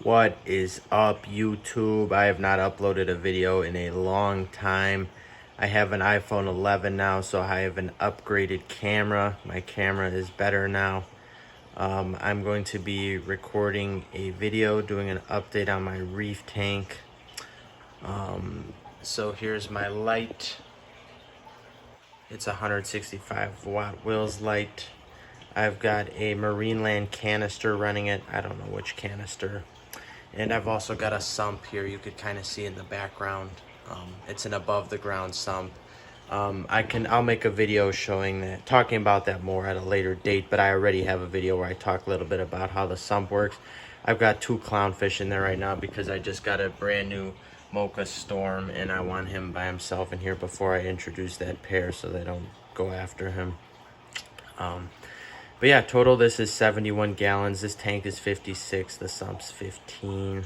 What is up, YouTube? I have not uploaded a video in a long time. I have an iPhone 11 now, so I have an upgraded camera. My camera is better now. I'm going to be recording a video doing an update on my Reef tank. So here's my light. It's a 165 watt Wills light. I've got a Marineland canister running it. I don't know which canister. And I've also got a sump here you could kind of see in the background. It's an above the ground sump. I'll make a video showing that, talking about that more at a later date, but I already have a video where I talk a little bit about how the sump works. I've got 2 clownfish in there right now because I just got a brand new Mocha Storm and I want him by himself in here before I introduce that pair so they don't go after him. But yeah, total this is 71 gallons. This tank is 56, the sump's 15.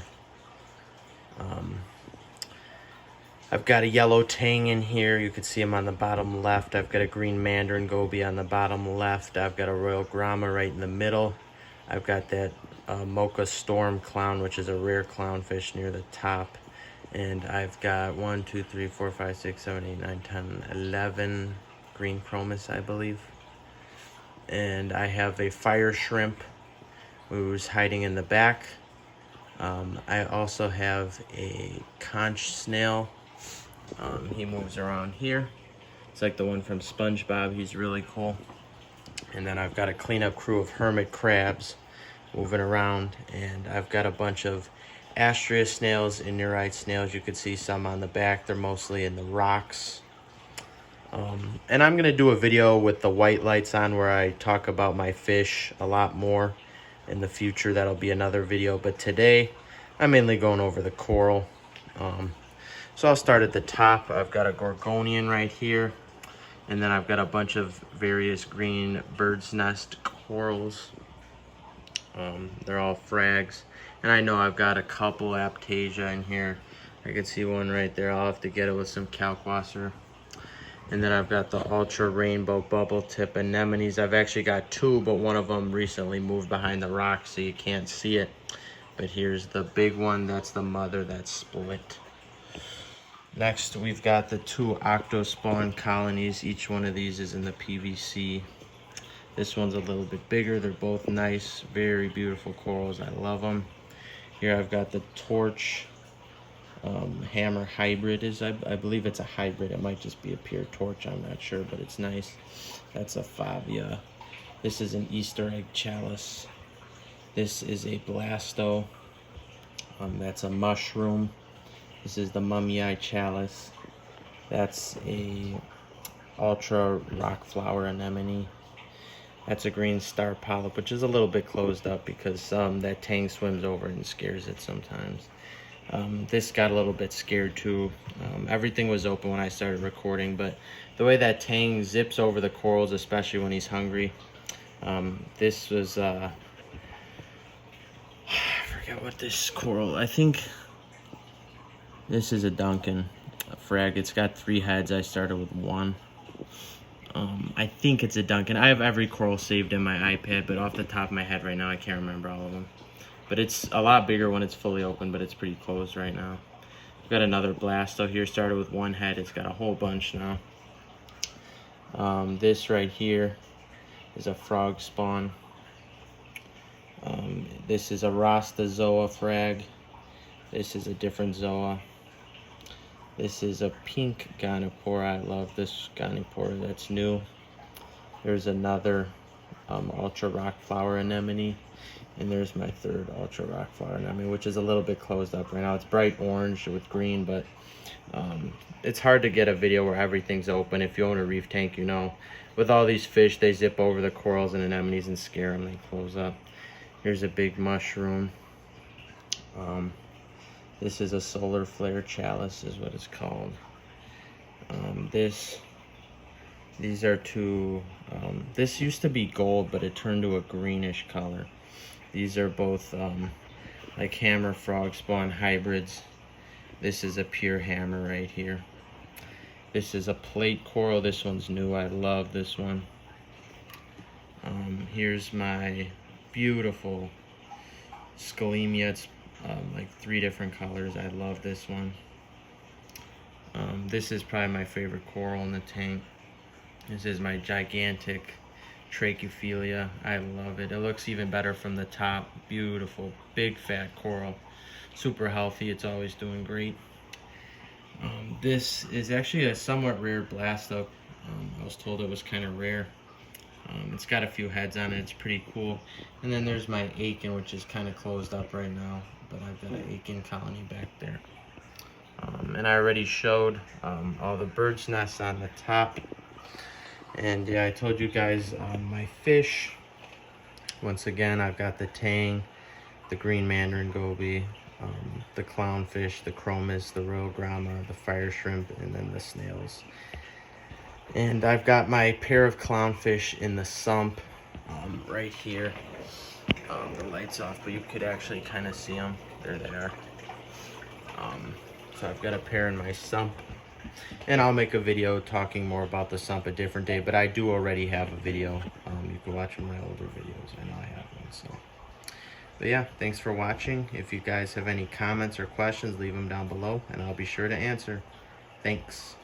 I've got a yellow tang in here. You can see him on the bottom left. I've got a green mandarin goby on the bottom left. I've got a royal grama right in the middle. I've got that Mocha Storm clown, which is a rare clownfish, near the top. And I've got 1, 2, 3, 4, 5, 6, 7, 8, 9, 10, 11 green chromis, I believe. And I have a fire shrimp who's hiding in the back. I also have a conch snail. He moves around here. It's like the one from SpongeBob. He's really cool. And then I've got a cleanup crew of hermit crabs moving around. And I've got a bunch of astrea snails and neurite snails. You can see some on the back. They're mostly in the rocks. And I'm going to do a video with the white lights on where I talk about my fish a lot more in the future. That'll be another video. But today, I'm mainly going over the coral. So I'll start at the top. I've got a gorgonian right here. And then I've got a bunch of various green bird's nest corals. They're all frags. And I know I've got a couple aptasia in here. I can see one right there. I'll have to get it with some kalkwasser. And then I've got the ultra rainbow bubble tip anemones. I've actually got 2, but one of them recently moved behind the rock, so you can't see it. But here's the big one. That's the mother that's split. Next, we've got the 2 octospawn colonies. Each one of these is in the PVC. This one's a little bit bigger. They're both nice, very beautiful corals. I love them. Here I've got the torch. Hammer hybrid is, I believe it's a hybrid. It might just be a pure torch, I'm not sure, but it's nice. That's a Fabia. This is an Easter egg chalice. This is a blasto. That's a mushroom. This is the mummy eye chalice. That's a ultra rock flower anemone. That's a green star polyp, which is a little bit closed up because that tang swims over and scares it sometimes. This got a little bit scared too. Everything was open when I started recording, but the way that tang zips over the corals, especially when he's hungry, this was, I forget what this coral, I think this is a Duncan frag. It's got 3 heads. I started with 1. I think it's a Duncan. I have every coral saved in my iPad, but off the top of my head right now, I can't remember all of them. But it's a lot bigger when it's fully open, but it's pretty closed right now. I've got another blasto here, started with 1 head. It's got a whole bunch now. This right here is a frog spawn. This is a Rasta Zoa frag. This is a different Zoa. This is a pink Goniopora. I love this Goniopora, that's new. There's another ultra rock flower anemone. And there's my 3rd ultra rock flower anemone, which is a little bit closed up right now. It's bright orange with green, but it's hard to get a video where everything's open. If you own a reef tank, you know, with all these fish, they zip over the corals and anemones and scare them. They close up. Here's a big mushroom. This is a solar flare chalice is what it's called. These are 2, this used to be gold, but it turned to a greenish color. These are both like hammer frog spawn hybrids. This is a pure hammer right here. This is a plate coral. This one's new. I love this one. Here's my beautiful Scalemia. It's like 3 different colors. I love this one. This is probably my favorite coral in the tank. This is my gigantic Trachophilia. I love it. It looks even better from the top. Beautiful, big fat coral. Super healthy. It's always doing great. This is actually a somewhat rare blast up. I was told it was kind of rare. It's got a few heads on it. It's pretty cool. And then there's my Aiken, which is kind of closed up right now, but I've got an Aiken colony back there. And I already showed all the bird's nests on the top. And yeah, I told you guys my fish. Once again, I've got the tang, the green mandarin goby, the clownfish, the chromis, the royal grama, the fire shrimp, and then the snails. And I've got my pair of clownfish in the sump right here. The light's off, but you could actually kind of see them. There they are. So I've got a pair in my sump. And I'll make a video talking more about the sump a different day, but I do already have a video. You can watch my older videos. I know I have one. So, but yeah, thanks for watching. If you guys have any comments or questions, leave them down below, and I'll be sure to answer. Thanks.